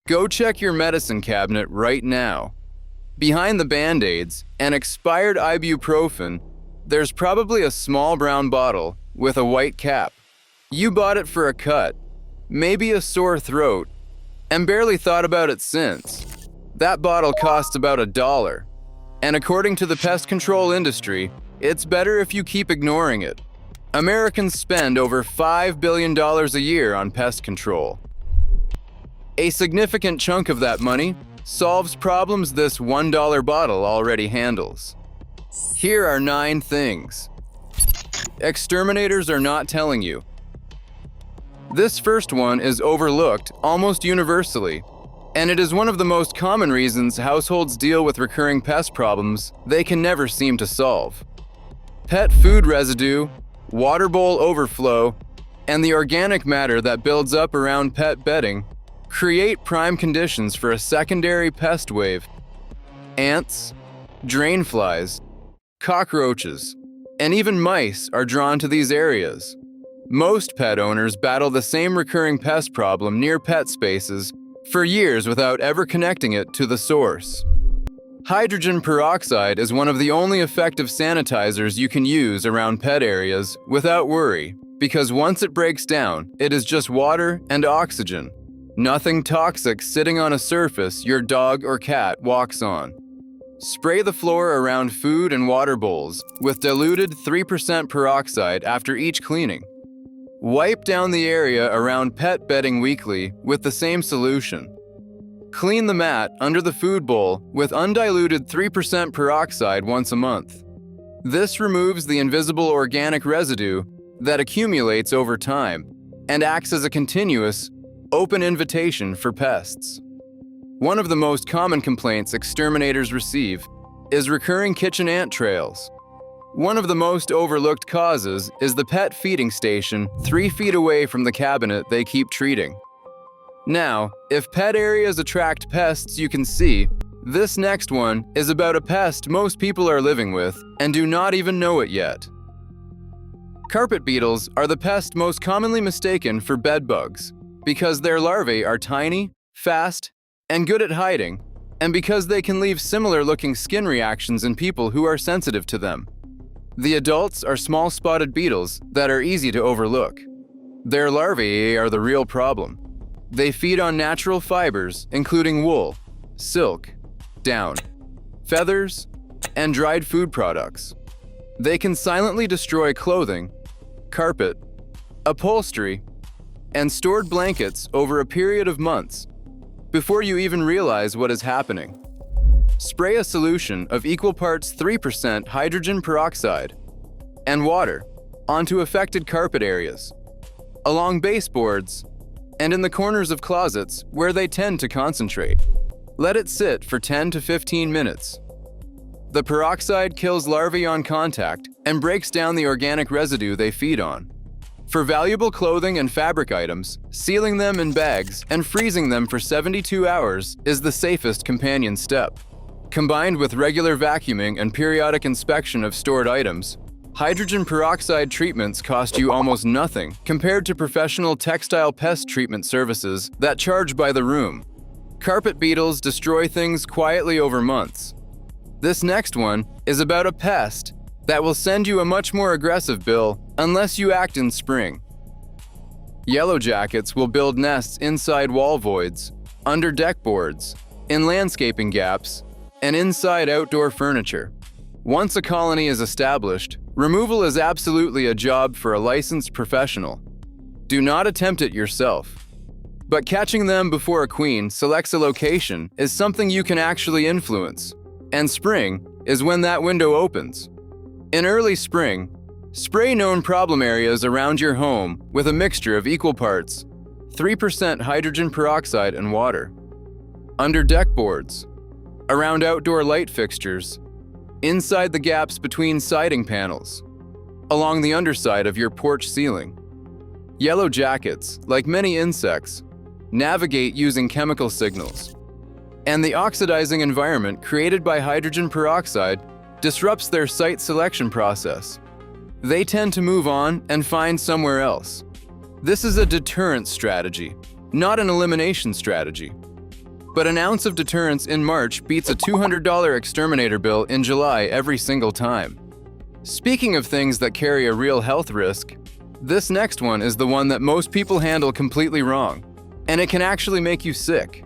Go check your medicine cabinet right now. Behind the Band-Aids and expired ibuprofen, there's probably a small brown bottle with a white cap. You bought it for a cut, maybe a sore throat, and barely thought about it since. That bottle costs about $1, and according to the pest control industry, it's better if you keep ignoring it. Americans spend over $5 billion a year on pest control. A significant chunk of that money solves problems this $1 bottle already handles. Here are 9 things exterminators are not telling you. This first one is overlooked almost universally, and it is one of the most common reasons households deal with recurring pest problems they can never seem to solve. Pet food residue, water bowl overflow, and the organic matter that builds up around pet bedding create prime conditions for a secondary pest wave. Ants, drain flies, cockroaches, and even mice are drawn to these areas. Most pet owners battle the same recurring pest problem near pet spaces for years without ever connecting it to the source. Hydrogen peroxide is one of the only effective sanitizers you can use around pet areas without worry, because once it breaks down, it is just water and oxygen. Nothing toxic sitting on a surface your dog or cat walks on. Spray the floor around food and water bowls with diluted 3% peroxide after each cleaning. Wipe down the area around pet bedding weekly with the same solution. Clean the mat under the food bowl with undiluted 3% peroxide once a month. This removes the invisible organic residue that accumulates over time and acts as a continuous, open invitation for pests. One of the most common complaints exterminators receive is recurring kitchen ant trails. One of the most overlooked causes is the pet feeding station 3 feet away from the cabinet they keep treating. Now, if pet areas attract pests you can see, this next one is about a pest most people are living with and do not even know it yet. Carpet beetles are the pest most commonly mistaken for bed bugs because their larvae are tiny, fast, and good at hiding, and because they can leave similar-looking skin reactions in people who are sensitive to them. The adults are small spotted beetles that are easy to overlook. Their larvae are the real problem. They feed on natural fibers, including wool, silk, down, feathers, and dried food products. They can silently destroy clothing, carpet, upholstery, and stored blankets over a period of months before you even realize what is happening. Spray a solution of equal parts 3% hydrogen peroxide and water onto affected carpet areas, along baseboards, and in the corners of closets where they tend to concentrate. Let it sit for 10 to 15 minutes. The peroxide kills larvae on contact and breaks down the organic residue they feed on. For valuable clothing and fabric items, sealing them in bags and freezing them for 72 hours is the safest companion step. Combined with regular vacuuming and periodic inspection of stored items, hydrogen peroxide treatments cost you almost nothing compared to professional textile pest treatment services that charge by the room. Carpet beetles destroy things quietly over months. This next one is about a pest that will send you a much more aggressive bill unless you act in spring. Yellow jackets will build nests inside wall voids, under deck boards, in landscaping gaps, and inside outdoor furniture. Once a colony is established, removal is absolutely a job for a licensed professional. Do not attempt it yourself. But catching them before a queen selects a location is something you can actually influence, and spring is when that window opens. In early spring, spray known problem areas around your home with a mixture of equal parts 3% hydrogen peroxide and water. Under deck boards, around outdoor light fixtures, inside the gaps between siding panels, along the underside of your porch ceiling. Yellow jackets, like many insects, navigate using chemical signals, and the oxidizing environment created by hydrogen peroxide disrupts their site selection process. They tend to move on and find somewhere else. This is a deterrent strategy, not an elimination strategy. But an ounce of deterrence in March beats a $200 exterminator bill in July every single time. Speaking of things that carry a real health risk, this next one is the one that most people handle completely wrong, and it can actually make you sick.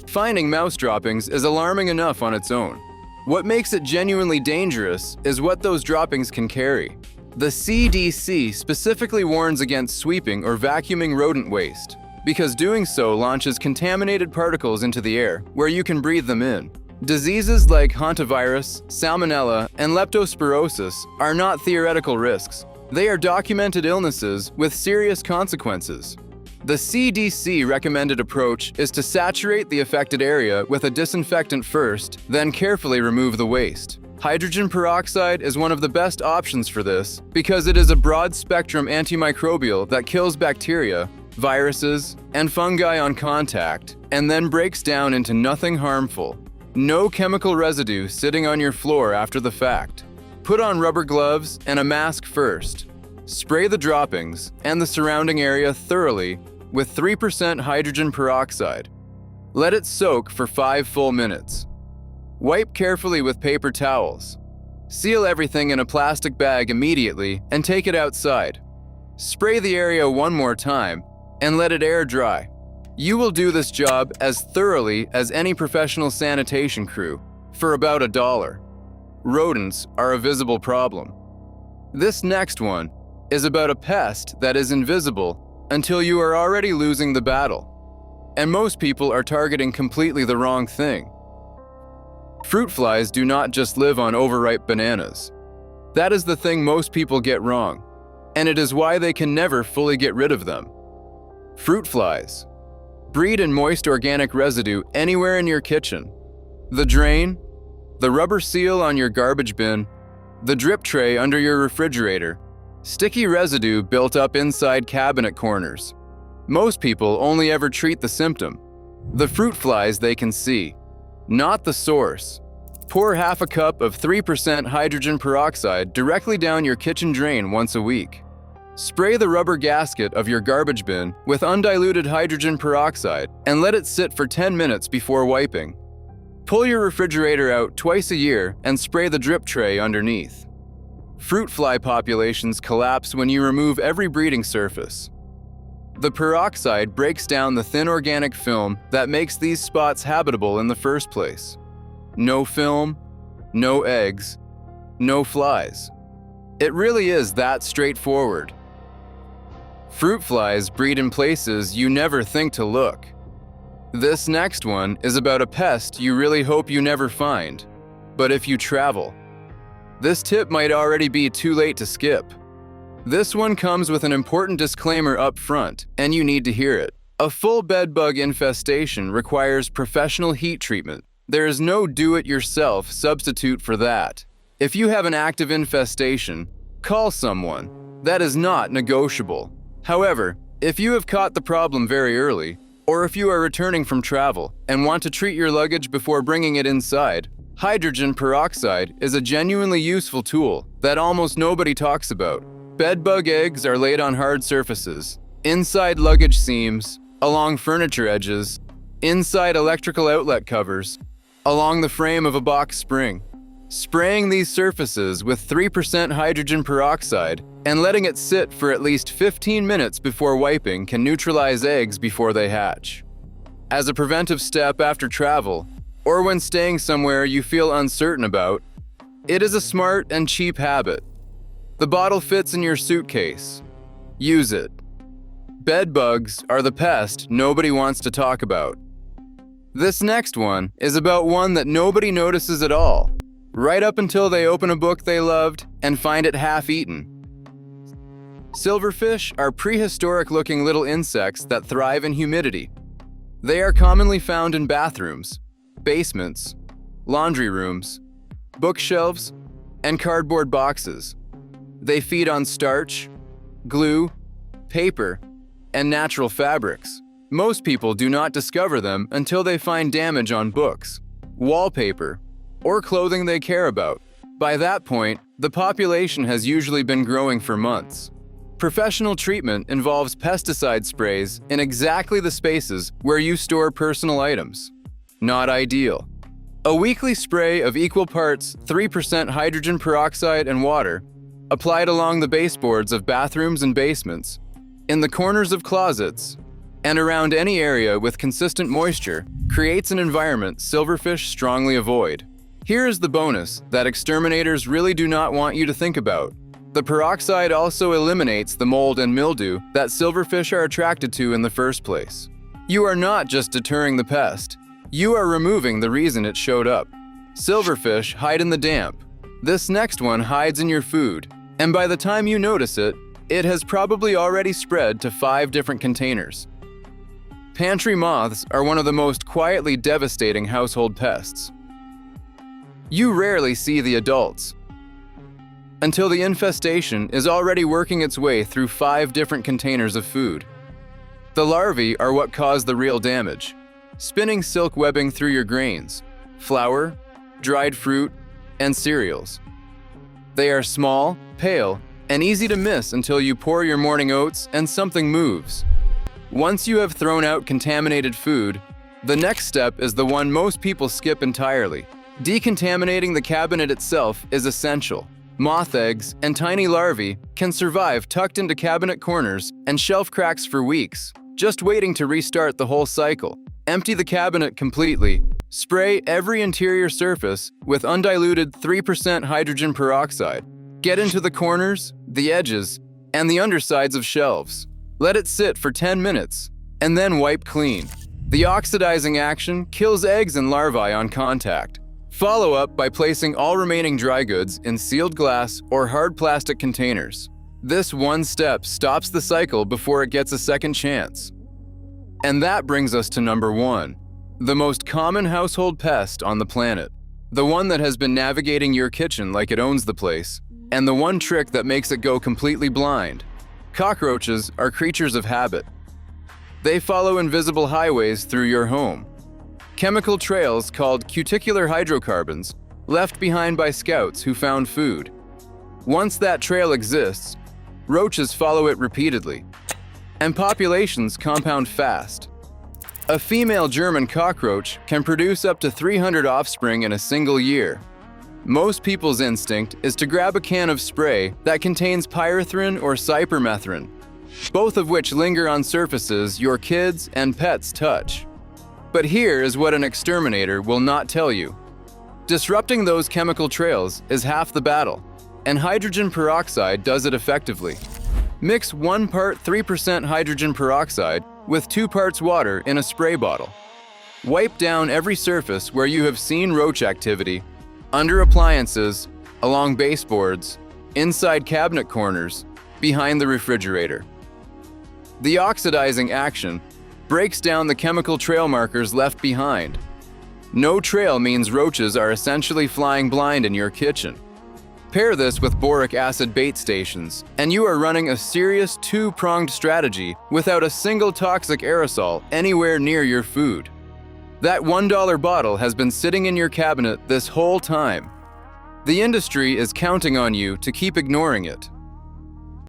Finding mouse droppings is alarming enough on its own. What makes it genuinely dangerous is what those droppings can carry. The CDC specifically warns against sweeping or vacuuming rodent waste, because doing so launches contaminated particles into the air, where you can breathe them in. Diseases like hantavirus, salmonella, and leptospirosis are not theoretical risks. They are documented illnesses with serious consequences. The CDC recommended approach is to saturate the affected area with a disinfectant first, then carefully remove the waste. Hydrogen peroxide is one of the best options for this because it is a broad-spectrum antimicrobial that kills bacteria, viruses, and fungi on contact, and then breaks down into nothing harmful. No chemical residue sitting on your floor after the fact. Put on rubber gloves and a mask first. Spray the droppings and the surrounding area thoroughly with 3% hydrogen peroxide. Let it soak for 5 full minutes. Wipe carefully with paper towels. Seal everything in a plastic bag immediately and take it outside. Spray the area one more time and let it air dry. You will do this job as thoroughly as any professional sanitation crew for about $1. Rodents are a visible problem. This next one is about a pest that is invisible until you are already losing the battle. And most people are targeting completely the wrong thing. Fruit flies do not just live on overripe bananas. That is the thing most people get wrong, and it is why they can never fully get rid of them. Fruit flies breed in moist organic residue anywhere in your kitchen. The drain, the rubber seal on your garbage bin, the drip tray under your refrigerator, sticky residue built up inside cabinet corners. Most people only ever treat the symptom, the fruit flies they can see, not the source. Pour half a cup of 3% hydrogen peroxide directly down your kitchen drain once a week. Spray the rubber gasket of your garbage bin with undiluted hydrogen peroxide and let it sit for 10 minutes before wiping. Pull your refrigerator out twice a year and spray the drip tray underneath. Fruit fly populations collapse when you remove every breeding surface. The peroxide breaks down the thin organic film that makes these spots habitable in the first place. No film, no eggs, no flies. It really is that straightforward. Fruit flies breed in places you never think to look. This next one is about a pest you really hope you never find, but if you travel. This tip might already be too late to skip. This one comes with an important disclaimer up front, and you need to hear it. A full bedbug infestation requires professional heat treatment. There is no do-it-yourself substitute for that. If you have an active infestation, call someone. That is not negotiable. However, if you have caught the problem very early, or if you are returning from travel and want to treat your luggage before bringing it inside, hydrogen peroxide is a genuinely useful tool that almost nobody talks about. Bedbug eggs are laid on hard surfaces, inside luggage seams, along furniture edges, inside electrical outlet covers, along the frame of a box spring. Spraying these surfaces with 3% hydrogen peroxide and letting it sit for at least 15 minutes before wiping can neutralize eggs before they hatch. As a preventive step after travel, or when staying somewhere you feel uncertain about, it is a smart and cheap habit. The bottle fits in your suitcase. Use it. Bed bugs are the pest nobody wants to talk about. This next one is about one that nobody notices at all, right up until they open a book they loved and find it half-eaten. Silverfish are prehistoric-looking little insects that thrive in humidity. They are commonly found in bathrooms, basements, laundry rooms, bookshelves, and cardboard boxes. They feed on starch, glue, paper, and natural fabrics. Most people do not discover them until they find damage on books, wallpaper, or clothing they care about. By that point, the population has usually been growing for months. Professional treatment involves pesticide sprays in exactly the spaces where you store personal items. Not ideal. A weekly spray of equal parts 3% hydrogen peroxide and water, applied along the baseboards of bathrooms and basements, in the corners of closets, and around any area with consistent moisture, creates an environment silverfish strongly avoid. Here is the bonus that exterminators really do not want you to think about. The peroxide also eliminates the mold and mildew that silverfish are attracted to in the first place. You are not just deterring the pest, you are removing the reason it showed up. Silverfish hide in the damp. This next one hides in your food, and by the time you notice it, it has probably already spread to 5 different containers. Pantry moths are one of the most quietly devastating household pests. You rarely see the adults, until the infestation is already working its way through 5 different containers of food. The larvae are what cause the real damage, spinning silk webbing through your grains, flour, dried fruit, and cereals. They are small, pale, and easy to miss until you pour your morning oats and something moves. Once you have thrown out contaminated food, the next step is the one most people skip entirely. Decontaminating the cabinet itself is essential. Moth eggs and tiny larvae can survive tucked into cabinet corners and shelf cracks for weeks, just waiting to restart the whole cycle. Empty the cabinet completely. Spray every interior surface with undiluted 3% hydrogen peroxide. Get into the corners, the edges, and the undersides of shelves. Let it sit for 10 minutes, and then wipe clean. The oxidizing action kills eggs and larvae on contact. Follow up by placing all remaining dry goods in sealed glass or hard plastic containers. This one step stops the cycle before it gets a second chance. And that brings us to number 1, the most common household pest on the planet. The one that has been navigating your kitchen like it owns the place, and the one trick that makes it go completely blind. Cockroaches are creatures of habit. They follow invisible highways through your home. Chemical trails called cuticular hydrocarbons, left behind by scouts who found food. Once that trail exists, roaches follow it repeatedly, and populations compound fast. A female German cockroach can produce up to 300 offspring in a single year. Most people's instinct is to grab a can of spray that contains pyrethrin or cypermethrin, both of which linger on surfaces your kids and pets touch. But here is what an exterminator will not tell you. Disrupting those chemical trails is half the battle, and hydrogen peroxide does it effectively. Mix 1 part 3% hydrogen peroxide with 2 parts water in a spray bottle. Wipe down every surface where you have seen roach activity, under appliances, along baseboards, inside cabinet corners, behind the refrigerator. The oxidizing action breaks down the chemical trail markers left behind. No trail means roaches are essentially flying blind in your kitchen. Pair this with boric acid bait stations, and you are running a serious 2-pronged strategy without a single toxic aerosol anywhere near your food. That $1 bottle has been sitting in your cabinet this whole time. The industry is counting on you to keep ignoring it.